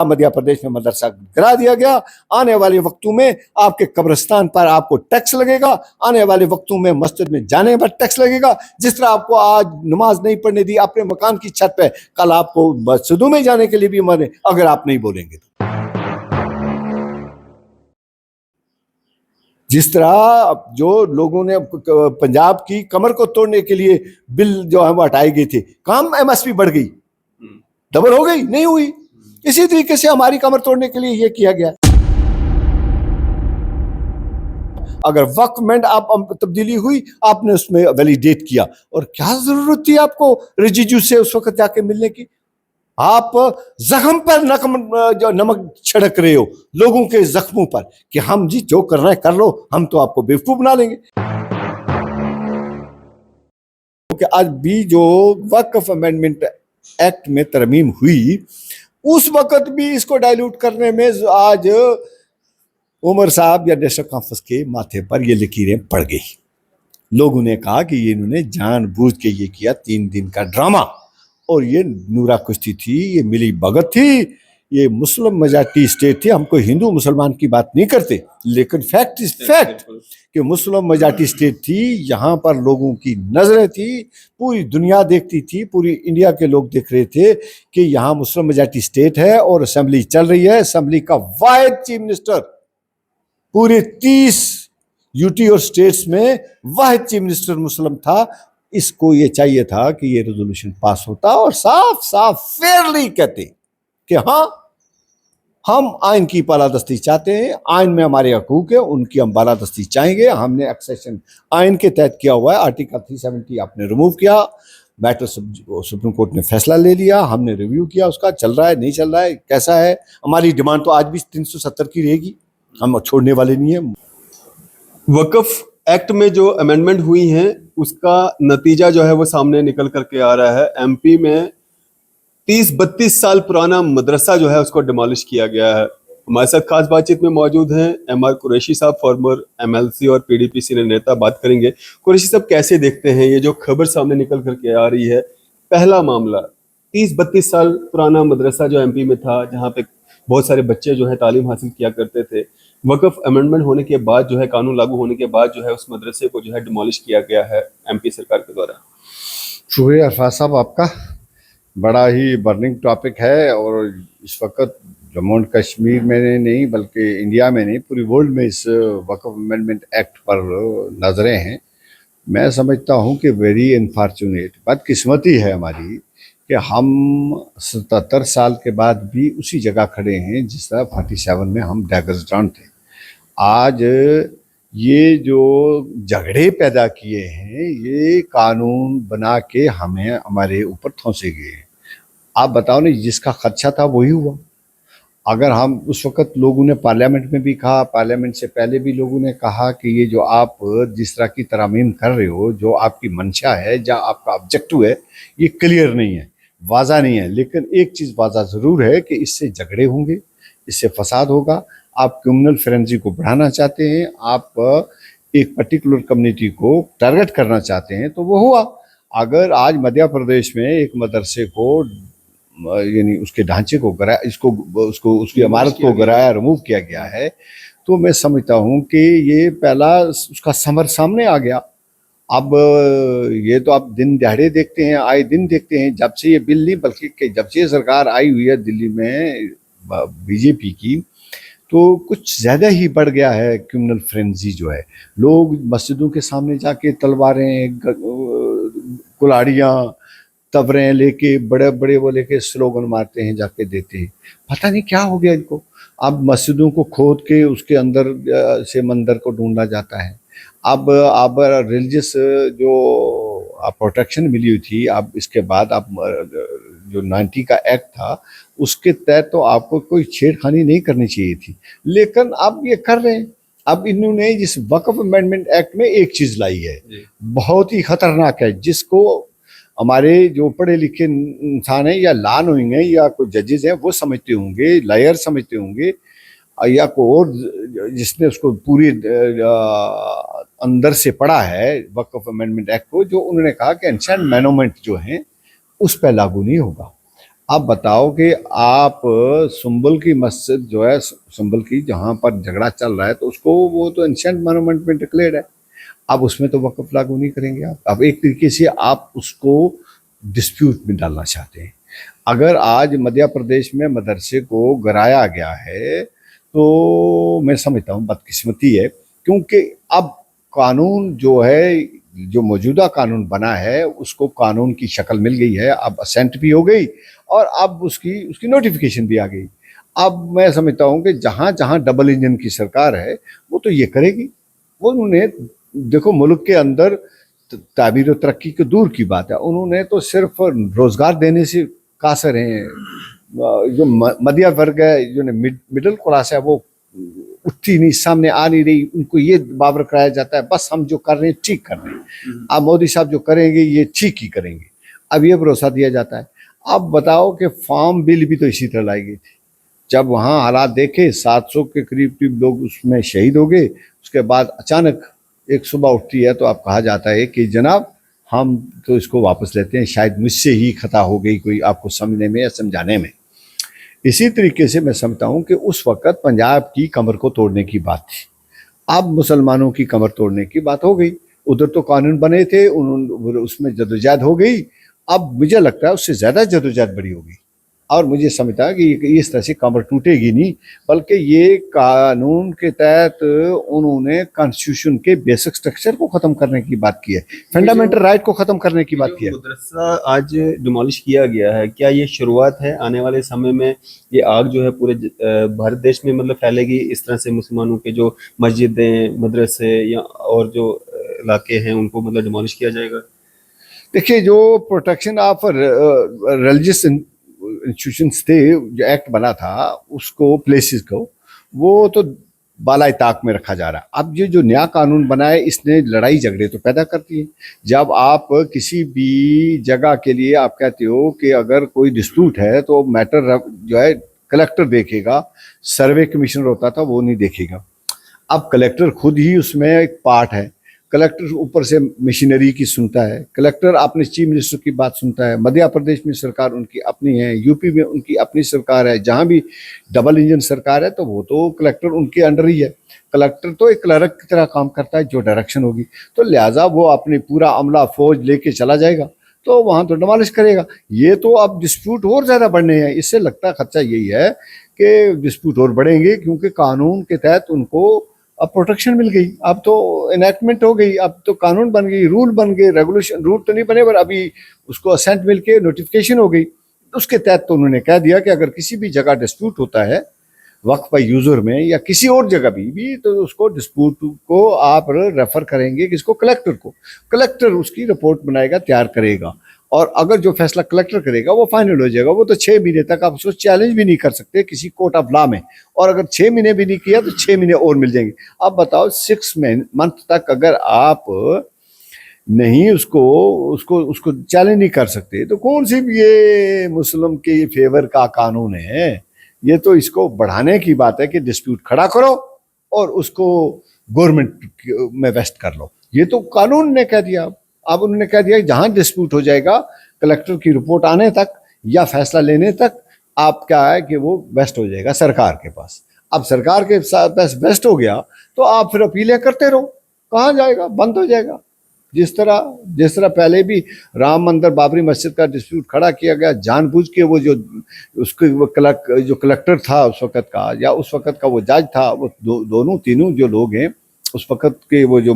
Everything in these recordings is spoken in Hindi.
मध्य प्रदेश में मदरसा गिरा दिया गया। आने वाले वक्तों में आपके कब्रिस्तान पर आपको टैक्स लगेगा, आने वाले वक्तों में मस्जिद में जाने पर टैक्स लगेगा। जिस तरह आपको आज नमाज नहीं पढ़ने दी अपने मकान की छत पे, कल आपको मस्जिदों में जाने के लिए भी मने अगर आप नहीं बोलेंगे तो। जिस तरह जो लोगों ने पंजाब की कमर को तोड़ने के लिए बिल जो है वो हटाई गई थी, काम एमएसपी बढ़ गई, डबल हो गई, नहीं हुई। इसी तरीके से हमारी कमर तोड़ने के लिए यह किया गया। अगर वक्फ में आप तब्दीली हुई, आपने उसमें वैलिडेट किया, और क्या जरूरत थी आपको रिजिजू से उस वक्त जाके मिलने की? आप जख्म पर नमक छिड़क रहे हो, लोगों के जख्मों पर, कि हम जी जो करना है कर लो, हम तो आपको बेवकूफ बना लेंगे। क्योंकि आज भी जो वक्फ अमेंडमेंट एक्ट में तरमीम हुई, उस वक्त भी इसको डाइल्यूट करने में आज उमर साहब या नेशनल कॉन्फ्रेंस के माथे पर ये लकीरें पड़ गई। लोगों ने कहा कि ये इन्होंने जानबूझ के ये किया, 3 दिन का ड्रामा। और ये नूरा कुश्ती थी, ये मिली भगत थी, ये मुस्लिम मेजॉरिटी स्टेट थी। हमको हिंदू मुसलमान की बात नहीं करते, लेकिन फैक्ट इज फैक्ट कि मुस्लिम मेजॉरिटी स्टेट थी। यहाँ पर लोगों की नजरें थी, पूरी दुनिया देखती थी, पूरी इंडिया के लोग देख रहे थे कि यहाँ मुस्लिम मेजॉरिटी स्टेट है और असेंबली चल रही है। असेंबली का वाहिद चीफ मिनिस्टर, पूरे 30 यूटी और स्टेट्स में वाहिद चीफ मिनिस्टर मुस्लिम था। इसको ये चाहिए था कि ये रेजोल्यूशन पास होता और साफ साफ फेयरली कहते कि हाँ, हम आइन की बालादस्ती चाहते हैं, आइन में हमारे हकूक है, उनकी हम बालादस्ती चाहेंगे। हमने एक्सेशन आइन के तहत किया हुआ है। आर्टिकल 370 आपने रिमूव किया, मैटर सुप्रीम कोर्ट ने फैसला ले लिया, हमने रिव्यू किया, उसका चल रहा है नहीं चल रहा है, कैसा है। हमारी डिमांड तो आज भी 370 की रहेगी, हम छोड़ने वाले नहीं है। वक्फ एक्ट में जो अमेंडमेंट हुई हैं, उसका नतीजा जो है वो सामने निकल करके आ रहा है। एमपी में 30-32 साल पुराना मदरसा जो है उसको डिमोलिश किया गया है। हमारे साथ खास बातचीत में मौजूद हैं एमआर कुरैशी साहब, फॉर्मर एमएलसी और पीडीपी सीनियर नेता। बात करेंगे। कुरैशी साहब, कैसे देखते हैं ये जो खबर सामने निकल करके आ रही है? पहला मामला, 30-32 साल पुराना मदरसा जो एमपी में था, जहाँ पे बहुत सारे बच्चे जो है तालीम हासिल किया करते थे, वक्फ अमेंडमेंट होने के बाद जो है, कानून लागू होने के बाद जो है, उस मदरसे को जो है डिमोलिश किया गया है एमपी सरकार के द्वारा। शुक्रिया अरफाज साहब आपका। बड़ा ही बर्निंग टॉपिक है और इस वक्त जम्मू एंड कश्मीर में नहीं बल्कि इंडिया में नहीं, पूरी वर्ल्ड में इस वक्फ अमेंडमेंट एक्ट पर नजरें हैं। मैं समझता हूं कि वेरी अनफॉर्चुनेट, बदकिस्मती है हमारी कि हम 77 साल के बाद भी उसी जगह खड़े हैं जिस तरह 47 में हम डैगर्स डाउन थे। आज ये जो झगड़े पैदा किए हैं, ये कानून बना के हमें हमारे ऊपर ठोंसे गए हैं। आप बताओ ना, जिसका खदशा था वही हुआ। अगर हम उस वक्त लोगों ने पार्लियामेंट में भी कहा, पार्लियामेंट से पहले भी लोगों ने कहा कि ये जो आप जिस तरह की तरमीम कर रहे हो, जो आपकी मंशा है, जहाँ आपका ऑब्जेक्टिव है, ये क्लियर नहीं है, वाज़ा नहीं है। लेकिन एक चीज़ वाज़ा ज़रूर है कि इससे झगड़े होंगे, इससे फसाद होगा। आप क्रिमिनल फ्रेंजी को बढ़ाना चाहते हैं, आप एक पर्टिकुलर कम्युनिटी को टारगेट करना चाहते हैं, तो वो हुआ। अगर आज मध्य प्रदेश में एक मदरसे को यानी उसके ढांचे को गिराया, उसको उसकी इमारत को गिराया, रिमूव किया गया है, तो मैं समझता हूँ कि ये पहला उसका समर सामने आ गया। अब ये तो आप दिन दिहाड़े देखते हैं, आए दिन देखते हैं, जब से ये बिल नहीं बल्कि जब से सरकार आई हुई है दिल्ली में बीजेपी की, तो कुछ ज़्यादा ही बढ़ गया है क्रिमिनल फ्रेंजी जो है। लोग मस्जिदों के सामने जाके तलवारें, कुल्हाड़ियाँ, तबरें लेके, बड़े बड़े वो लेके स्लोगन मारते हैं, जाके देते हैं। पता नहीं क्या हो गया इनको। अब मस्जिदों को खोद के उसके अंदर से मंदिर को ढूंढा जाता है। अब रिलीजियस जो प्रोटेक्शन मिली हुई थी, अब इसके बाद अब जो 90 का एक्ट था, उसके तहत तो आपको कोई छेड़खानी नहीं करनी चाहिए थी, लेकिन अब ये कर रहे हैं। अब इन्होंने इस वक्फ अमेंडमेंट एक्ट में एक चीज लाई है, बहुत ही खतरनाक है, जिसको हमारे जो पढ़े लिखे इंसान हैं या लॉ नोइंग है या कोई जजेस हैं वो समझते होंगे, लॉयर समझते होंगे, या कोई और जिसने उसको पूरी अंदर से पढ़ा है वक्फ अमेंडमेंट एक्ट को, जो उन्होंने कहा कि एंशिएंट मोन्यूमेंट जो हैं उस पर लागू नहीं होगा। आप बताओ कि आप सुंबल की मस्जिद जो है, सुंबल की जहाँ पर झगड़ा चल रहा है, तो उसको वो तो एंशिएंट मॉन्यूमेंट में डिक्लेयर्ड है। अब उसमें तो वक्फ लागू नहीं करेंगे आप। अब एक तरीके से आप उसको डिस्प्यूट में डालना चाहते हैं। अगर आज मध्य प्रदेश में मदरसे को गिराया गया है तो मैं समझता हूँ बदकिस्मती है, क्योंकि अब कानून जो है, जो मौजूदा कानून बना है उसको कानून की शक्ल मिल गई है, अब असेंट भी हो गई और अब उसकी उसकी नोटिफिकेशन भी आ गई। अब मैं समझता हूँ कि जहाँ जहाँ डबल इंजन की सरकार है वो तो ये करेगी। वो उन्होंने देखो मुल्क के अंदर ताबीर तरक्की के दूर की बात है, उन्होंने तो सिर्फ रोजगार देने से कासर हैं। जो मध्य वर्ग है, जो मिडिल क्लास है, वो उठती नहीं, सामने आ नहीं रही, उनको ये बावर कराया जाता है बस हम जो कर रहे हैं ठीक कर रहे हैं, अब मोदी साहब जो करेंगे ये ठीक ही करेंगे, अब ये भरोसा दिया जाता है। अब बताओ कि फार्म बिल भी तो इसी तरह लाई गई थी। जब वहाँ हालात देखे 700 के करीब करीब लोग उसमें शहीद हो गए, उसके बाद अचानक एक सुबह उठती है तो अब कहा जाता है कि जनाब हम तो इसको वापस लेते हैं, शायद मुझसे ही खता हो गई कोई आपको समझने में या समझाने में। इसी तरीके से मैं समझता हूँ कि उस वक़्त पंजाब की कमर को तोड़ने की बात थी, अब मुसलमानों की कमर तोड़ने की बात हो गई। उधर तो कानून बने थे, उसमें जदोजहद हो गई, अब मुझे लगता है उससे ज़्यादा जदोजहद बड़ी होगी। और मुझे समझता है कि इस तरह से कमर टूटेगी नहीं, बल्कि ये कानून के तहत उन्होंने कॉन्स्टिट्यूशन के बेसिक स्ट्रक्चर को ख़त्म करने की बात की है, फंडामेंटल राइट को ख़त्म करने की बात की है। मदरसा आज डिमोलिश किया गया है, क्या ये शुरुआत है? आने वाले समय में ये आग जो है पूरे भारत देश में मतलब फैलेगी, इस तरह से मुसलमानों के जो मस्जिदें, मदरसे या और जो इलाके हैं उनको मतलब डिमोलिश किया जाएगा? देखिए, जो प्रोटेक्शन ऑफ रिलीजियस इंस्टीट्यूशंस थे, जो एक्ट बना था उसको, प्लेसेस को, वो तो बालाई ताक में रखा जा रहा है। अब ये जो नया कानून बना है इसने लड़ाई झगड़े तो पैदा करती है। जब आप किसी भी जगह के लिए आप कहते हो कि अगर कोई डिस्प्यूट है तो मैटर जो है कलेक्टर देखेगा, सर्वे कमिश्नर होता था वो नहीं देखेगा। अब कलेक्टर खुद ही उसमें एक पार्ट है, कलेक्टर ऊपर से मशीनरी की सुनता है, कलेक्टर अपने चीफ मिनिस्टर की बात सुनता है। मध्य प्रदेश में सरकार उनकी अपनी है, यूपी में उनकी अपनी सरकार है, जहाँ भी डबल इंजन सरकार है तो वो तो कलेक्टर उनके अंडर ही है। कलेक्टर तो एक क्लर्क की तरह काम करता है, जो डायरेक्शन होगी तो लिहाजा वो अपनी पूरा अमला फौज लेके चला जाएगा तो वहाँ तो डिमोलिश करेगा। ये तो अब डिस्प्यूट और ज़्यादा बढ़ने हैं, इससे लगता है खर्चा यही है कि डिस्प्यूट और बढ़ेंगे, क्योंकि कानून के तहत उनको अब प्रोटेक्शन मिल गई, अब तो इनैक्टमेंट हो गई, अब तो कानून बन गई, रूल बन गए, रेगुलेशन, रूल तो नहीं बने पर अभी उसको असेंट मिल के नोटिफिकेशन हो गई। उसके तहत तो उन्होंने कह दिया कि अगर किसी भी जगह डिस्प्यूट होता है वक्फ बाय यूजर में या किसी और जगह भी तो उसको डिस्प्यूट को आप रेफर करेंगे किसको, कलेक्टर को। कलेक्टर उसकी रिपोर्ट बनाएगा, तैयार करेगा, और अगर जो फैसला कलेक्टर करेगा वो फाइनल हो जाएगा। वो तो 6 महीने तक आप उसको चैलेंज भी नहीं कर सकते किसी कोर्ट ऑफ लॉ में, और अगर 6 महीने भी नहीं किया तो 6 महीने और मिल जाएंगे। अब बताओ 6 मंथ तक अगर आप नहीं उसको उसको उसको चैलेंज नहीं कर सकते तो कौन सी भी ये मुस्लिम के फेवर का कानून है? ये तो इसको बढ़ाने की बात है कि डिस्प्यूट खड़ा करो और उसको गवर्नमेंट में वेस्ट कर लो। ये तो कानून ने कह दिया। अब उन्होंने कह दिया जहां डिस्प्यूट हो जाएगा कलेक्टर की रिपोर्ट आने तक या फैसला लेने तक आप क्या है कि वो वेस्ट हो जाएगा सरकार के पास। अब सरकार के पास वेस्ट हो गया तो आप फिर अपीलें करते रहो, कहाँ जाएगा, बंद हो जाएगा। जिस तरह पहले भी राम मंदिर बाबरी मस्जिद का डिस्प्यूट खड़ा किया गया जानबूझ के, वो जो उसके जो कलेक्टर था उस वक़्त का या उस वक़्त का वो जज था, वो दोनों तीनों जो लोग हैं उस वक़्त के, वो जो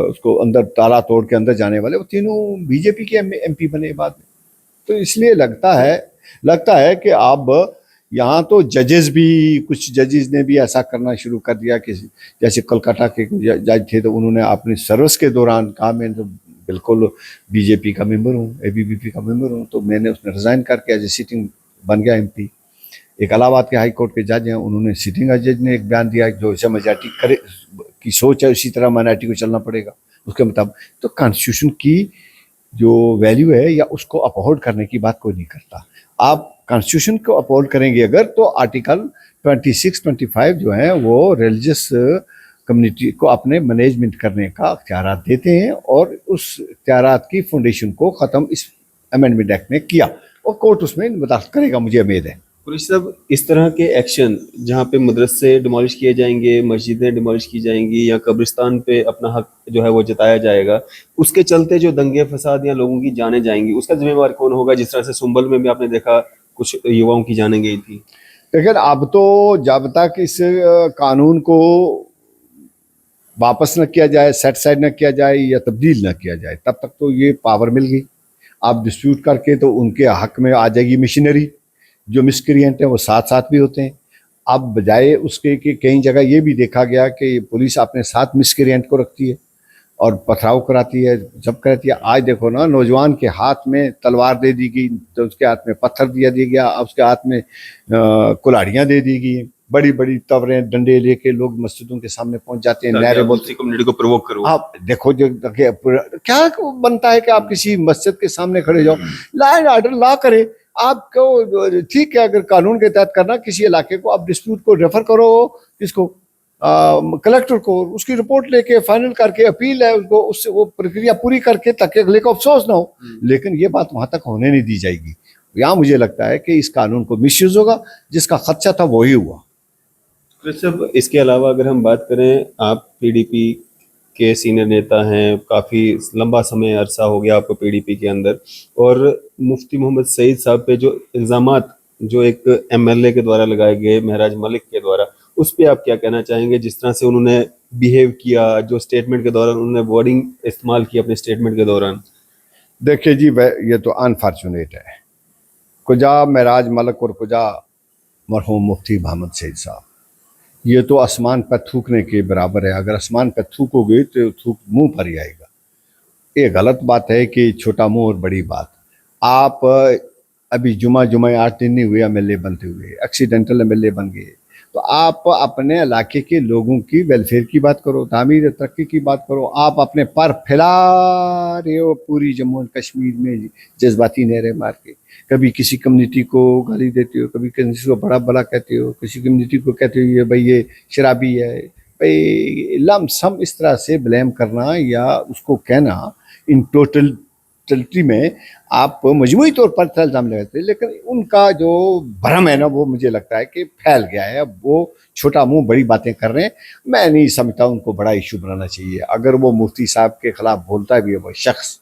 उसको अंदर ताला तोड़ के अंदर जाने वाले, वो तीनों बीजेपी के एमपी बने बाद में। तो इसलिए लगता है कि अब यहाँ तो जजेस भी, कुछ जजेस ने भी ऐसा करना शुरू कर दिया कि जैसे कोलकाता के जज थे तो उन्होंने अपनी सर्विस के दौरान कहा मैं तो बिल्कुल बीजेपी का मेंबर हूँ, एबीवीपी का मेंबर हूँ, तो मैंने उसने रिज़ाइन करके एज ए सिटिंग बन गया एमपी। एक इलाहाबाद के हाई कोर्ट के जज हैं, उन्होंने सिटिंग जज ने एक बयान दिया जो ऐसे मेजॉरिटी करे की सोच है उसी तरह माइनॉरिटी को चलना पड़ेगा उसके मुताबिक। तो कॉन्स्टिट्यूशन की जो वैल्यू है या उसको अपहोल्ड करने की बात कोई नहीं करता। आप कॉन्स्टिट्यूशन को अपहोल्ड करेंगे अगर तो आर्टिकल 26, 25 जो है वो रिलीजियस कम्युनिटी को अपने मैनेजमेंट करने का अख्तियार देते हैं, और उस अख्तियार की फाउंडेशन को ख़त्म इस अमेंडमेंट एक्ट ने किया और कोर्ट उसमें मुदाखलत करेगा, मुझे उम्मीद है। कुरैशी साहब, इस तरह के एक्शन जहाँ पे मदरसे डिमोलिश किए जाएंगे, मस्जिदें डिमोलिश की जाएंगी या कब्रिस्तान पे अपना हक जो है वो जताया जाएगा, उसके चलते जो दंगे फसाद या लोगों की जानें जाएंगी, उसका जिम्मेवार कौन होगा? जिस तरह से सुंबल में भी आपने देखा कुछ युवाओं की जानें गई थी। लेकिन अब तो जब तक इस कानून को वापस न किया जाए, सेट साइड न किया जाए या तब्दील न किया जाए, तब तक तो ये पावर मिल गई। आप डिस्प्यूट करके तो उनके हक में आ जाएगी मशीनरी। जो मिसक्रिएंट हैं वो साथ साथ भी होते हैं। अब बजाय उसके कि कई जगह ये भी देखा गया कि पुलिस अपने साथ मिसक्रिएंट को रखती है और पथराव कराती है, जब कराती है। आज देखो ना, नौजवान के हाथ में तलवार दे दी गई, तो उसके हाथ में पत्थर दिया गया, उसके हाथ में कुल्हाड़ियाँ दे दी गई, बड़ी बड़ी तवरें डंडे लेके लोग मस्जिदों के सामने पहुंच जाते हैं, नारे बोलते। कम्युनिटी को प्रोवोक करो। आप देखो जो क्या बनता है कि आप किसी मस्जिद के सामने खड़े जाओ, लॉ एंड ऑर्डर ला करे आपको। ठीक है, अगर कानून के तहत करना किसी इलाके को, आप डिस्प्यूट को रेफर करो किसको, कलेक्टर को, उसकी रिपोर्ट लेके फाइनल करके अपील है उसको, उससे वो प्रक्रिया पूरी करके ताकि अगले को अफसोस ना हो। लेकिन ये बात वहां तक होने नहीं दी जाएगी। यहाँ मुझे लगता है कि इस कानून को मिसयूज होगा, जिसका खदशा था वही हुआ। सब इसके अलावा अगर हम बात करें, आप पीडीपी के सीनियर नेता हैं, काफ़ी लंबा समय अरसा हो गया आपको पीडीपी के अंदर, और मुफ्ती मोहम्मद सईद साहब पे जो इल्ज़ामात जो एक एमएलए के द्वारा लगाए गए, महराज मलिक के द्वारा, उस पर आप क्या कहना चाहेंगे? जिस तरह से उन्होंने बिहेव किया, जो स्टेटमेंट के दौरान उन्होंने वर्डिंग इस्तेमाल की अपने स्टेटमेंट के दौरान। देखिए जी, ये तो अनफॉर्चुनेट है। कुजा महराज मलिक और कुजा मरहूम मुफ्ती मोहम्मद सईद साहब, ये तो आसमान पर थूकने के बराबर है। अगर आसमान पर थूकोगे तो थूक मुंह पर ही आएगा। ये गलत बात है कि छोटा मुंह और बड़ी बात। आप अभी जुमा 8 दिन नहीं हुए एमएलए बनते हुए, एक्सीडेंटल एमएलए बन गए, तो आप अपने इलाके के लोगों की वेलफेयर की बात करो, तामीर तरक्की की बात करो। आप अपने पर फैला रहे हो पूरी जम्मू एंड कश्मीर में जज्बाती नहरें मार के। कभी किसी कम्युनिटी को गाली देते हो, कभी किसी को बड़ा भला कहते हो, किसी कम्युनिटी को कहते हो ये भाई ये शराबी है, भाई लम सम इस तरह से ब्लेम करना या उसको कहना, इन टोटलिटी में आप मजमूई तौर पर इल्ज़ाम लगाते हैं। लेकिन उनका जो भ्रम है ना, वो मुझे लगता है कि फैल गया है। अब वो छोटा मुंह बड़ी बातें कर रहे हैं। मैं नहीं समझता उनको बड़ा इशू बनाना चाहिए। अगर वो मुफ्ती साहब के खिलाफ बोलता भी है वो शख्स,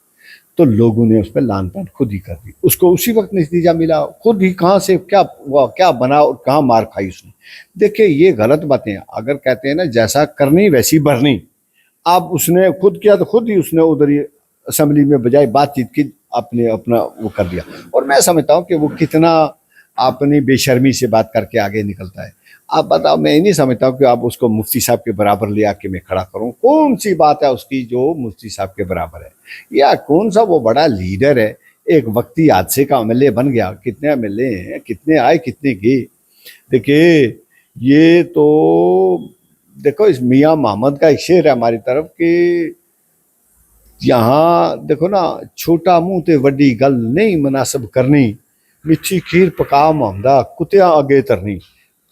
तो लोगों ने उस पर लान तान खुद ही कर दी। उसको उसी वक्त नतीजा मिला, खुद ही कहाँ से क्या हुआ, क्या बना और कहाँ मार खाई उसने। देखिए ये गलत बातें हैं। अगर कहते हैं ना जैसा करनी वैसी भरनी, अब उसने खुद किया तो खुद ही उसने उधर ही असेंबली में बजाय बातचीत की अपना वो कर दिया। और मैं समझता हूँ कि वो कितना अपनी बेशर्मी से बात करके आगे निकलता है। आप बताओ, मैं नहीं समझता हूँ कि आप उसको मुफ्ती साहब के बराबर ले आके मैं खड़ा करूँ। कौन सी बात है उसकी जो मुफ्ती साहब के बराबर है, या कौन सा वो बड़ा लीडर है? एक वक्ती हादसे का एमएलए बन गया। कितने एमएलए हैं, कितने आए कितने गए। देखिए ये तो देखो, इस मियाँ मोहम्मद का एक शेर है हमारी तरफ कि यहाँ देखो ना, छोटा मुंह ते वड्डी गल नहीं मुनासिब करनी, मिठी खीर पका मोहम्मदा कुत्तियां आगे तरनी।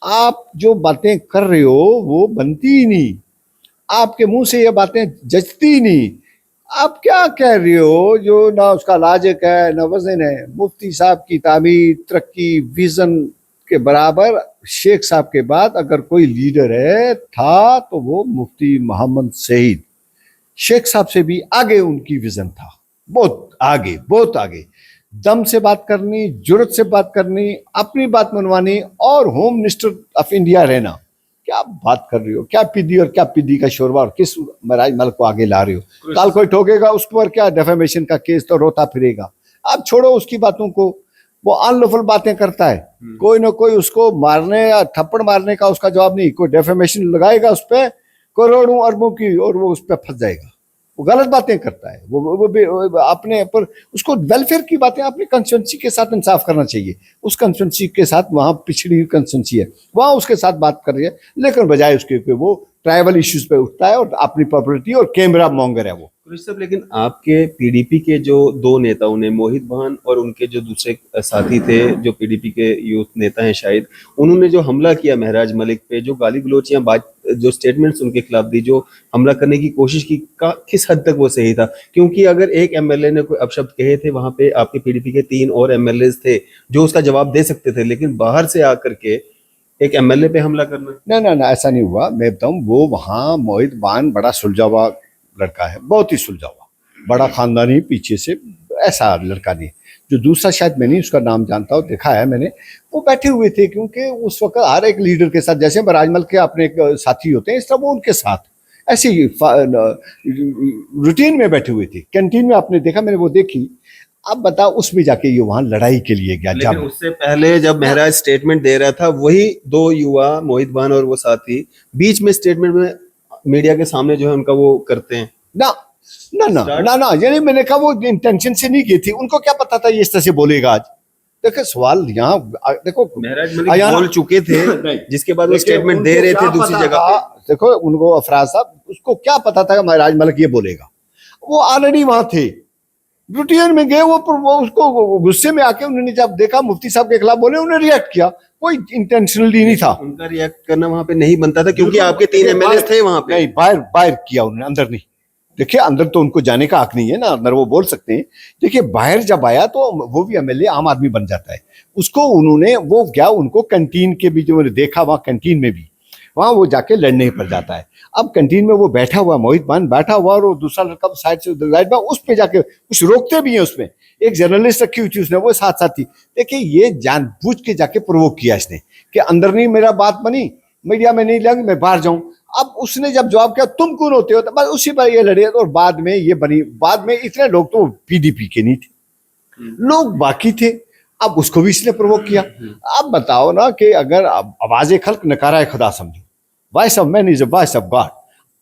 आप जो बातें कर रहे हो वो बनती ही नहीं, आपके मुंह से ये बातें जचती ही नहीं। आप क्या कह रहे हो जो ना उसका लाजिक है ना वजन है। मुफ्ती साहब की तामीर, तरक्की, विजन के बराबर शेख साहब के बाद अगर कोई लीडर है था तो वो मुफ्ती मोहम्मद सईद। शेख साहब से भी आगे उनकी विजन था, बहुत आगे, बहुत आगे। दम से बात करनी, जुर्रत से बात करनी, अपनी बात मनवानी और होम मिनिस्टर ऑफ इंडिया रहना। क्या बात कर रही हो, क्या पिदी और क्या पिदी का शोरबा, और किस महराज मलिक को आगे ला रही हो। कल कोई ठोकेगा उस पर क्या डेफेमेशन का केस तो रोता फिरेगा। आप छोड़ो उसकी बातों को, वो अनलॉफुल बातें करता है। कोई ना कोई उसको मारने या थप्पड़ मारने का उसका जवाब नहीं, कोई डेफेमेशन लगाएगा उस पर करोड़ों अरबों की और वो उस पर फंस जाएगा। वो गलत बातें करता है। वो अपने पर उसको वेलफेयर की बातें अपनी कंस्टिट्यूंसी के साथ इंसाफ करना चाहिए। उस कंस्टिट्यूंसी के साथ, वहाँ पिछड़ी हुई कंस्टिट्यूंसी है, वहाँ उसके साथ बात कर रही है। लेकिन बजाय उसके वो ट्राइबल इश्यूज पे उठता है और अपनी पॉपुलरिटी और कैमरा मॉन्गर है वो। साहब, लेकिन आपके पीडीपी के जो दो नेताओं ने, मोहित भान और उनके जो दूसरे साथी थे जो पीडीपी के यूथ नेता हैं शायद, उन्होंने जो हमला किया महराज मलिक पे, जो गाली गलौच या जो स्टेटमेंट्स उनके खिलाफ दी, जो हमला करने की कोशिश की, किस हद तक वो सही था? क्योंकि अगर एक एमएलए ने कोई अपशब्द कहे थे, वहां पे आपके पीडीपी के 3 और एमएलए थे जो उसका जवाब दे सकते थे, लेकिन बाहर से आकर के एक एमएलए पे हमला करना। ना ना ना, ऐसा नहीं हुआ। मैं बताऊं, वो वहाँ मोहित बान बड़ा सुलझा हुआ लड़का है, बहुत ही सुलझा हुआ, बड़ा खानदानी पीछे से, ऐसा लड़का नहीं। जो दूसरा शायद मैं नहीं उसका नाम जानता हूँ, देखा है मैंने, वो बैठे हुए थे क्योंकि उस वक्त हर एक लीडर के साथ, जैसे राजमल के अपने एक साथी होते हैं, इस तरह वो उनके साथ ऐसे ही रूटीन में बैठे हुए थे। कैंटीन में आपने देखा, मैंने वो देखी। अब बताओ, उसमें जाके ये वहां लड़ाई के लिए गया। लेकिन जब उससे पहले जब महराज स्टेटमेंट दे रहा था, वही 2 युवा मोहित बान और वो साथी बीच में स्टेटमेंट में मीडिया के सामने जो है उनका वो करते हैं। ना ना ना ना ना, यानी मैंने कहा वो इंटेंशन से नहीं की थी, उनको क्या पता था ये इस तरह से बोलेगा। आज देखो सवाल यहाँ, देखो महराज मलिक बोल चुके थे, जिसके बाद वो स्टेटमेंट दे रहे थे दूसरी जगह पे। देखो उनको, अफराज साहब, उसको क्या पता था कि महराज मलिक ये बोलेगा? वो ऑलरेडी वहां थे, रूटीन में गए। वो उसको गुस्से में आके उन्होंने जब देखा मुफ्ती साहब के खिलाफ बोले, उन्होंने रिएक्ट किया। कोई इंटेंशनली नहीं था। उनका रिएक्ट करना वहां पे नहीं बनता था, क्योंकि आपके 3 एमएलए थे वहां पे। नहीं, बाहर बाहर किया उन्होंने, अंदर नहीं। देखिए, अंदर तो उनको जाने का हक नहीं है ना, अंदर वो बोल सकते हैं। देखिए, बाहर जब आया तो वो भी एमएलए आम आदमी बन जाता है। उसको उन्होंने वो क्या, उनको कैंटीन के भी जो मैंने देखा, वहाँ कैंटीन में भी, वहाँ वो जाके लड़ने पर जाता है। अब कैंटीन में वो बैठा हुआ, मोहित बान बैठा हुआ, और वो दूसरा लड़का साइड से राइट में, उस पे जाके कुछ रोकते भी हैं। उसमें एक जर्नलिस्ट रखी हुई थी, उसने वो साथ साथ थी। देखिए, ये जानबूझ के जाके प्रोवोक किया इसने कि अंदर नहीं मेरा बात बनी, मीडिया में नहीं लगी, मैं बाहर जाऊं। अब उसने जब जवाब किया, तुम कौन होते हो, तो बस उसी पर ये लड़े। और बाद में ये बनी, बाद में इतने लोग तो पीडीपी के नहीं थे, लोग बाकी थे। अब उसको भी इसने प्रोवोक किया। अब बताओ ना कि अगर आवाज़े खल्क नकारा खुदा समझो, voice of man is a voice of God.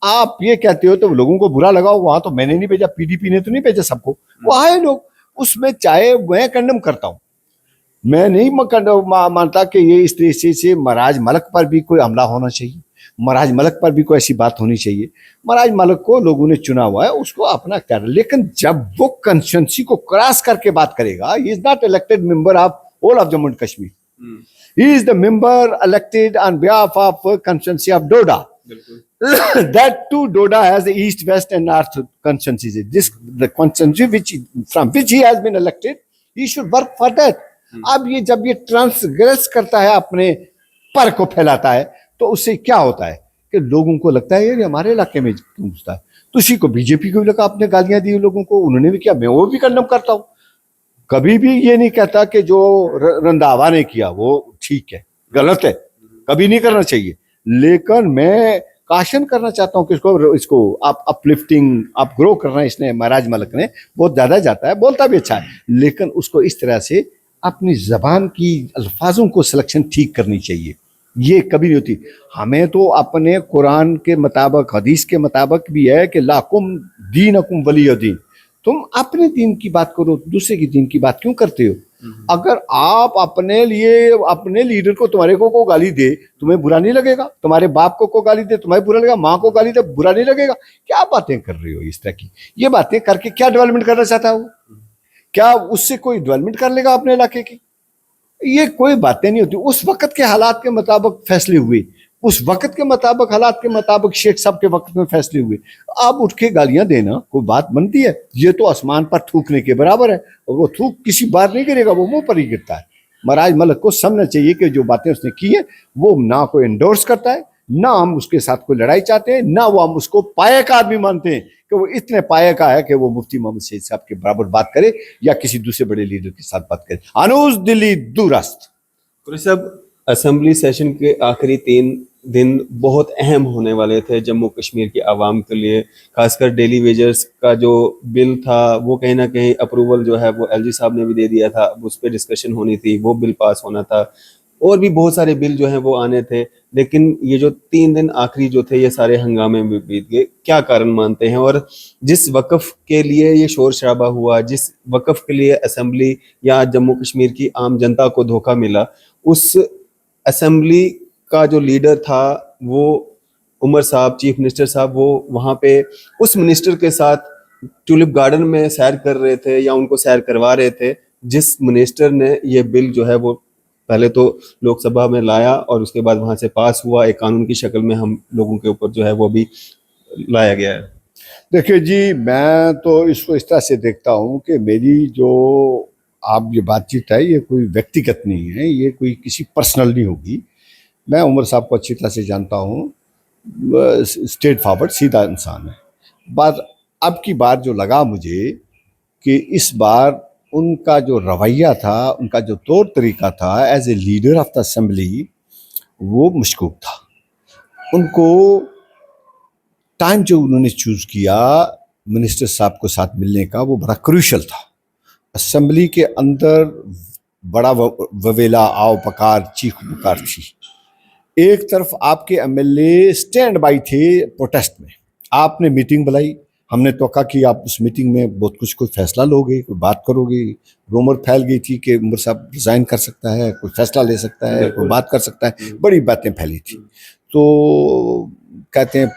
आप ये कहते हो तो लोगों को बुरा लगाओ। वहां तो मैंने नहीं भेजा, पीडीपी ने तो नहीं भेजा सबको, वहां है लोग। उसमें चाहे मैं कंडम करता हूं, मैं नहीं मानता कि ये इस तरीके से महाराज मलक पर भी कोई हमला होना चाहिए, महाराज मलक पर भी कोई ऐसी बात होनी चाहिए। महाराज मलक को लोगों ने चुना हुआ है, उसको अपना कर। लेकिन जब वो कंस्टिट्यूंसी को क्रॉस करके बात करेगा, he is not elected member of whole of Jammu and Kashmir, he is the member elected on behalf of constituency of Doda. That too, Doda has the east, west, and north constituencies. This the constituency from which he has been elected, he should work for that. अब ये जब ये ट्रांसग्रेस करता है, अपने पर को फैलाता है, तो उससे क्या होता है कि लोगों को लगता है ये हमारे इलाके में क्यों घुसता है। तो उसी को बीजेपी को भी लगा, आपने गालियां दी लोगों को, उन्होंने भी किया। मैं वो भी कंडम करता हूँ, कभी भी ये नहीं कहता कि जो रंधावा ने किया वो ठीक है, गलत है, कभी नहीं करना चाहिए। लेकिन मैं काशन करना चाहता हूँ कि इसको आप अपलिफ्टिंग, आप ग्रो करना है। इसने, महाराज मलक ने बहुत ज़्यादा जाता है, बोलता भी अच्छा है, लेकिन उसको इस तरह से अपनी ज़बान की अल्फाजों को सिलेक्शन ठीक करनी चाहिए। ये कभी नहीं होती। हमें तो अपने कुरान के मुताबिक, हदीस के मुताबिक भी है कि लाकुम दीनकुम वलिय दीन। तुम अपने दीन की बात करो, दूसरे की दीन की बात क्यों करते हो? अगर आप अपने लिए, अपने लीडर को, तुम्हारे को गाली दे, तुम्हें बुरा नहीं लगेगा? तुम्हारे बाप को गाली दे, तुम्हें बुरा लगेगा? माँ को गाली दे, बुरा नहीं लगेगा? क्या बातें कर रहे हो इस तरह की? ये बातें करके क्या डेवलपमेंट करना चाहता है वो? क्या उससे कोई डेवलपमेंट कर लेगा अपने इलाके की? ये कोई बातें नहीं होती। उस वक्त के हालात के मुताबिक फैसले हुए, उस वक्त के मुताबिक, हालात के मुताबिक शेख साहब के वक्त में फैसले हुए। आप उठ के गालियां देना कोई बात बनती है? ये तो आसमान पर थूकने के बराबर है, और वो थूक किसी बार नहीं गिरेगा, वो मुंह पर ही गिरता है। महाराज मलक को समझना चाहिए कि जो बातें उसने की है वो ना कोई एंडोर्स करता है, ना हम उसके साथ कोई लड़ाई चाहते हैं, ना वो हम उसको पाए का आदमी मानते हैं कि वो इतने पाए का है कि वो मुफ्ती मोहम्मद सईद साहब के बराबर बात करे या किसी दूसरे बड़े लीडर के साथ बात करे। अनुज दिल्ली दूरस्त। सब असेंबली सेशन के आखिरी 3 दिन बहुत अहम होने वाले थे जम्मू कश्मीर की आवाम के लिए। खासकर डेली वेजर्स का जो बिल था, वो कहीं ना कहीं अप्रूवल जो है वो एलजी साहब ने भी दे दिया था, उस पर डिस्कशन होनी थी, वो बिल पास होना था। और भी बहुत सारे बिल जो हैं वो आने थे। लेकिन ये जो 3 दिन आखिरी जो थे, ये सारे हंगामे में बीत गए। क्या कारण मानते हैं? और जिस वक़्फ़ के लिए ये शोर शराबा हुआ, जिस वक़्फ़ के लिए असेंबली या जम्मू कश्मीर की आम जनता को धोखा मिला, उस असेंबली का जो लीडर था वो उमर साहब, चीफ मिनिस्टर साहब, वो वहाँ पे उस मिनिस्टर के साथ ट्यूलिप गार्डन में सैर कर रहे थे या उनको सैर करवा रहे थे, जिस मिनिस्टर ने ये बिल जो है वो पहले तो लोकसभा में लाया और उसके बाद वहां से पास हुआ, एक कानून की शक्ल में हम लोगों के ऊपर जो है वो भी लाया गया है। देखिए जी, मैं तो इसको इस तरह से देखता हूँ कि मेरी जो आप ये बातचीत है ये कोई व्यक्तिगत नहीं है, ये कोई किसी पर्सनल नहीं होगी। मैं उमर साहब को अच्छी तरह से जानता हूँ, स्ट्रेट फॉरवर्ड सीधा इंसान है। बात अब की बार जो लगा मुझे कि इस बार उनका जो रवैया था, उनका जो तौर तरीका था as a leader of the assembly, वो मशकूक था। उनको टाइम जो उन्होंने चूज किया मिनिस्टर साहब को साथ मिलने का, वो बड़ा क्रूशल था। असेंबली के अंदर बड़ा ववेला, आओ पकार, चीख पुकार थी। एक तरफ आपके एमएलए स्टैंड बाई थे प्रोटेस्ट में, आपने मीटिंग बुलाई, हमने तोक़ा कि आप उस मीटिंग में बहुत कुछ कोई फैसला लोगे, कोई बात करोगे। रूमर फैल गई थी कि उमर साहब रिजाइन कर सकता है, कोई फैसला ले सकता है, कोई बात कर सकता है, बड़ी बातें फैली थी। तो कहते हैं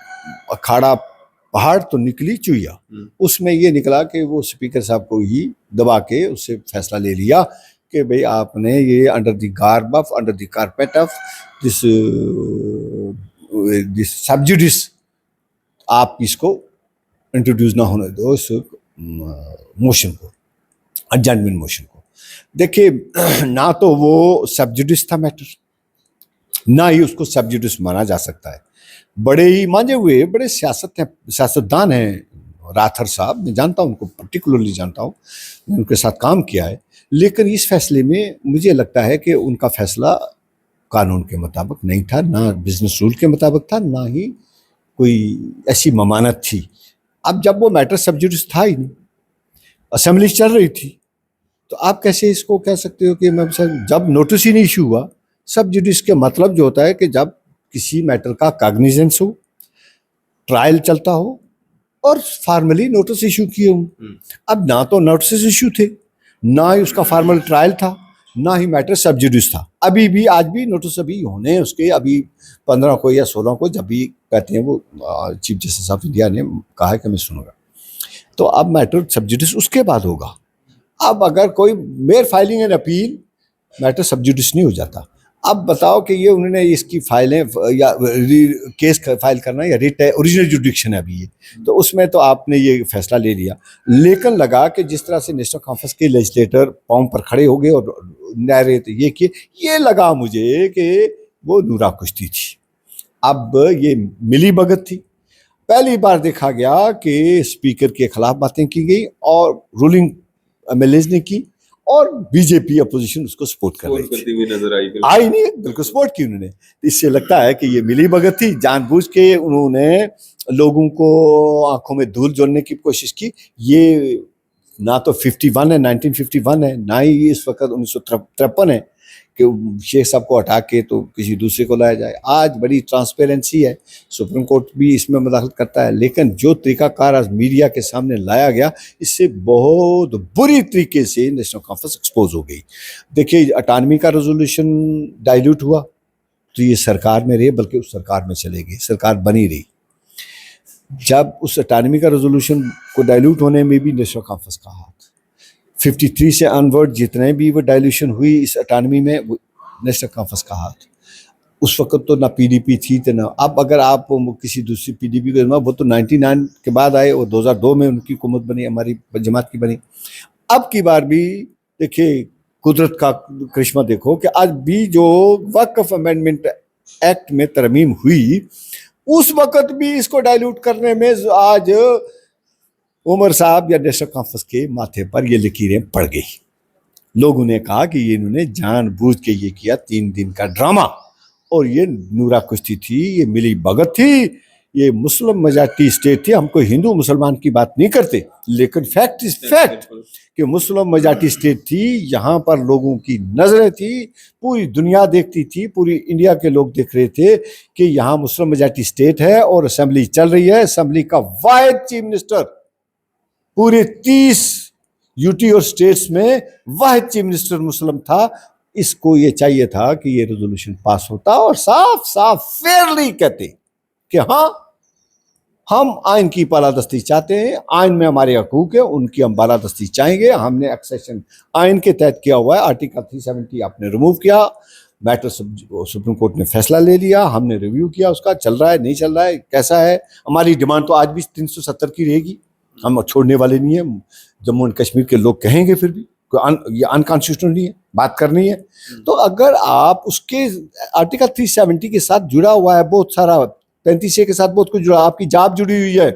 अखाड़ा पहाड़ तो निकली चुईया, उसमें ये निकला कि वो स्पीकर साहब को ही दबा के उससे फैसला ले लिया कि भाई आपने ये under the garb of, under the carpet of this sub judice, आप इसको इंट्रोड्यूस ना होने दो इस मोशन को, एडजमेंट मोशन को। देखिए, ना तो वो सब्जुडिस था मैटर, ना ही उसको सब्जुडिस माना जा सकता है। बड़े ही मांझे हुए बड़े सियासतदान हैं राथर साहब, मैं जानता हूँ उनको, पर्टिकुलरली जानता हूँ, उनके साथ काम किया है। लेकिन इस फैसले में मुझे लगता है कि उनका फैसला कानून के मुताबिक नहीं था, ना बिजनेस रूल के मुताबिक था, ना ही कोई ऐसी ममानत थी। अब जब वो मैटर सब्जुडिस था ही नहीं, असेंबली चल रही थी, तो आप कैसे इसको कह सकते हो कि मैं जब नोटिस ही नहीं इशू हुआ। सब्जुडिस के मतलब जो होता है कि जब किसी मैटर का कॉग्निजेंस हो, ट्रायल चलता हो और फॉर्मली नोटिस इशू किए हों। अब ना तो नोटिस इशू थे, ना ही उसका फॉर्मल ट्रायल था, ना ही मैटर सब्जुडिस था। अभी भी आज भी नोटिस अभी होने हैं उसके, अभी 15 को या 16 को, जब भी कहते हैं वो चीफ जस्टिस ऑफ इंडिया ने कहा है कि मैं सुनूंगा, तो अब मैटर सब्जुडिस उसके बाद होगा। अब अगर कोई mayor filing an appeal, matter sub judice नहीं हो जाता। अब बताओ कि ये उन्होंने इसकी फाइलें या केस फाइल करना या रिट है, ओरिजिनल जुडिक्शन है अभी ये, तो उसमें तो आपने ये फैसला ले लिया। लेकिन लगा कि जिस तरह से नेशनल कॉन्फ्रेंस के लेजिस्लेटर पाँव पर खड़े हो गए और नारे तो ये किए, ये लगा मुझे कि वो नूरा कुश्ती थी। अब ये मिली भगत थी। पहली बार देखा गया कि स्पीकर के खिलाफ बातें की गई और रूलिंग एमएलएज ने की, और बीजेपी अपोजिशन उसको सपोर्ट कर रही थी, नजर आई नहीं, बिल्कुल सपोर्ट की उन्होंने। इससे लगता है कि ये मिली भगत थी, जानबूझ के उन्होंने लोगों को आंखों में धूल जोड़ने की कोशिश की। ये ना तो 51 है, 1951 है, ना ही इस वक्त 1953 है कि शेख साहब को हटा के तो किसी दूसरे को लाया जाए। आज बड़ी ट्रांसपेरेंसी है, सुप्रीम कोर्ट भी इसमें मदाखलत करता है, लेकिन जो तरीकाकार आज मीडिया के सामने लाया गया, इससे बहुत बुरी तरीके से नेशनल कॉन्फ्रेंस एक्सपोज हो गई। देखिए, 98 का रेजोल्यूशन डाइल्यूट हुआ तो ये सरकार में रहे, बल्कि उस सरकार में चले गए, सरकार बनी रही। जब उस 98 का रेजोल्यूशन को डाइल्यूट होने में भी नेशनल कॉन्फ्रेंस का हाथ, 53 से अनवर्ड जितने भी वो डाइल्यूशन हुई इस अटानमी में, नेशनल कॉन्फ्रेंस का हाथ। उस वक्त तो ना पीडीपी थी तो ना, अब अगर आप किसी दूसरी पीडीपी को, वो तो 99 के बाद आए और 2002 में उनकी हुकूमत बनी, हमारी जमात की बनी। अब की बार भी देखिए कुदरत का करिश्मा देखो कि आज भी जो वक्फ अमेंडमेंट एक्ट में तरमीम हुई, उस वक्त भी इसको डाइल्यूट करने में आज उमर साहब या नेशनल कॉन्फ्रेंस के माथे पर ये लकीरें पड़ गई। लोगों ने कहा कि ये इन्होंने जानबूझ के ये किया, 3 दिन का ड्रामा, और ये नूरा कुश्ती थी, ये मिली भगत थी, ये मुस्लिम मेजॉरिटी स्टेट थी। हम कोई हिंदू मुसलमान की बात नहीं करते, लेकिन फैक्ट इज फैक्ट कि मुस्लिम मेजॉरिटी स्टेट थी। यहाँ पर लोगों की नजरें थी, पूरी दुनिया देखती थी, पूरी इंडिया के लोग देख रहे थे कि यहाँ मुस्लिम मेजॉरिटी स्टेट है और असेंबली चल रही है। असेंबली का वाहिद चीफ मिनिस्टर, पूरे 30 यूटी और स्टेट्स में वाहिद चीफ मिनिस्टर मुस्लिम था। इसको ये चाहिए था कि ये रेजोल्यूशन पास होता और साफ साफ फेयरली कहते कि हाँ हम आइन की बालादस्ती चाहते हैं, आइन में हमारे हकूक है, उनकी हम बालादस्ती चाहेंगे। हमने एक्सेशन आइन के तहत किया हुआ है, आर्टिकल 370 आपने रिमूव किया, मैटर सुप्रीम कोर्ट ने फैसला ले लिया, हमने रिव्यू किया उसका, चल रहा है नहीं चल रहा है कैसा है। हमारी डिमांड तो आज भी 370 की रहेगी, हम छोड़ने वाले नहीं है। जम्मू एंड कश्मीर के लोग कहेंगे फिर भी ये अनकॉन्स्टिट्यूशनल नहीं है, बात करनी है। तो अगर आप उसके आर्टिकल 370 के साथ जुड़ा हुआ है बहुत सारा, 35A के साथ बहुत कुछ जुड़ा, आपकी जॉब जुड़ी हुई है,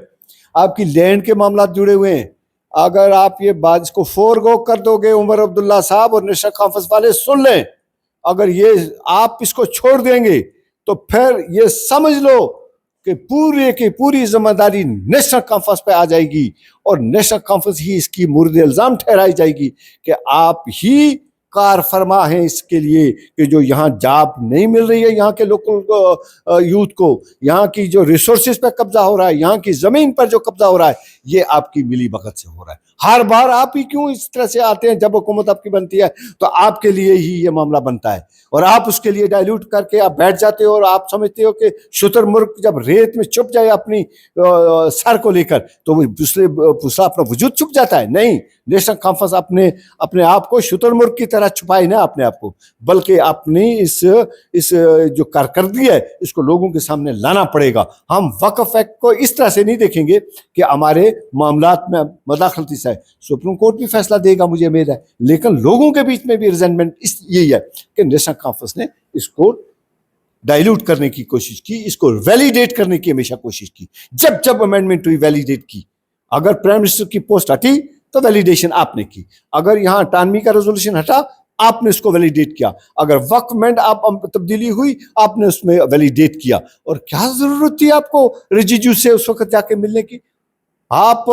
आपकी लैंड के मामला जुड़े हुए हैं, अगर आप ये बात इसको फोरगो कर दोगे, उमर अब्दुल्ला साहब और नेशनल कॉन्फ्रेंस वाले सुन लें, अगर ये आप इसको छोड़ देंगे तो फिर ये समझ लो कि पूरे की पूरी जिम्मेदारी नेशनल कॉन्फ्रेंस पे आ जाएगी और नेशनल कॉन्फ्रेंस ही इसकी मुर्द इल्जाम ठहराई जाएगी कि आप ही कार फरमा है इसके लिए कि जो यहाँ जॉब नहीं मिल रही है यहाँ के लोकल यूथ को, यहाँ की जो रिसोर्सेज पर कब्जा हो रहा है, यहाँ की जमीन पर जो कब्जा हो रहा है, ये आपकी मिली भगत से हो रहा है। हर बार आप ही क्यों इस तरह से आते हैं, जब हुकूमत आपकी बनती है तो आपके लिए ही ये मामला बनता है और आप उसके लिए डाइल्यूट करके आप बैठ जाते हो और आप समझते हो कि शुतुरमुर्ग जब रेत में छुप जाए अपनी सर को लेकर तो वो दूसरा अपना वजूद छुप जाता है। नहीं, नेशनल कॉन्फ्रेंस अपने आप को शुतुरमुर्ग की तरह छुपाए ना अपने आप को, बल्कि अपनी इस जो कारकर्दगी है इसको लोगों के सामने लाना पड़ेगा। हम वक्फ एक्ट को इस तरह से नहीं देखेंगे कि हमारे मामलात में मदाखलती से, सुप्रीम कोर्ट भी फैसला देगा मुझे उम्मीद है, लेकिन लोगों के बीच में भी रिजेंटमेंट यही है कि नेशनल कॉन्फ्रेंस ने इसको डाइल्यूट करने की कोशिश की, इसको वैलिडेट करने की हमेशा कोशिश की। जब जब अमेंडमेंट हुई वैलिडेट की, अगर प्राइम मिनिस्टर की पोस्ट हटी तो वैलिडेशन आपने की, अगर यहाँ अटानवी का रेजोल्यूशन हटा आपने उसको वैलिडेट किया, अगर वक्फ में आप तब्दीली हुई आपने उसमें वैलिडेट किया। और क्या जरूरत थी आपको रिजिजू से उस वक्त जाके मिलने की? आप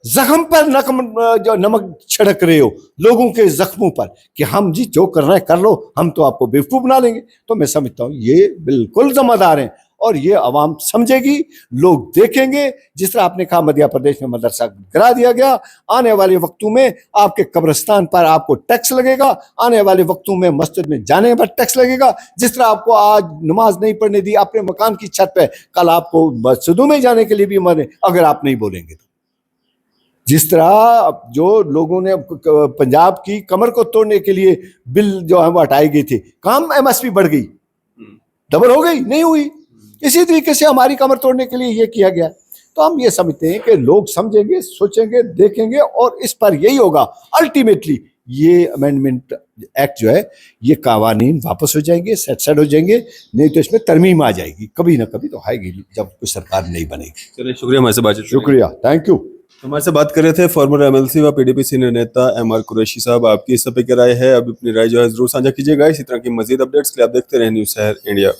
जख्म पर नमक छिड़क रहे हो, लोगों के जख्मों पर, कि हम जी जो करना है कर लो, हम तो आपको बेवकूफ बना लेंगे। तो मैं समझता हूँ ये बिल्कुल जिम्मेदार हैं और ये अवाम समझेगी, लोग देखेंगे। जिस तरह आपने कहा मध्य प्रदेश में मदरसा गिरा दिया गया, आने वाले वक्तों में आपके कब्रिस्तान पर आपको टैक्स लगेगा, आने वाले वक्तों में मस्जिद में जाने पर टैक्स लगेगा। जिस तरह आपको आज नमाज नहीं पढ़ने दी अपने मकान की छत पे, कल आपको मस्जिदों में जाने के लिए भी मने अगर आप नहीं बोलेंगे तो। जिस तरह जो लोगों ने पंजाब की कमर को तोड़ने के लिए बिल जो है वो हटाए गए थे, काम एमएसपी बढ़ गई, डबल हो गई, नहीं हुई। इसी तरीके से हमारी कमर तोड़ने के लिए ये किया गया। तो हम ये समझते हैं कि लोग समझेंगे, सोचेंगे, देखेंगे और इस पर यही होगा अल्टीमेटली ये अमेंडमेंट एक्ट जो है ये कानून वापस हो जाएंगे, सेट हो जाएंगे, नहीं तो इसमें तरमीम आ जाएगी, कभी ना कभी तो आएगी जब कोई सरकार नहीं बनेगी। चलिए शुक्रिया हमारे से बातचीत। शुक्रिया, थैंक यू। हमारे से बात कर रहे थे फॉर्मर एमएलसी व पीडीपी सीनियर नेता एमआर कुरैशी साहब। आपकी इस पे क्या राय है? अभी अपनी राय जो है जरूर साझा कीजिएगा। इसी तरह की मजीद अपडेट्स के लिए आप देखते रहें न्यूज़ शहर इंडिया।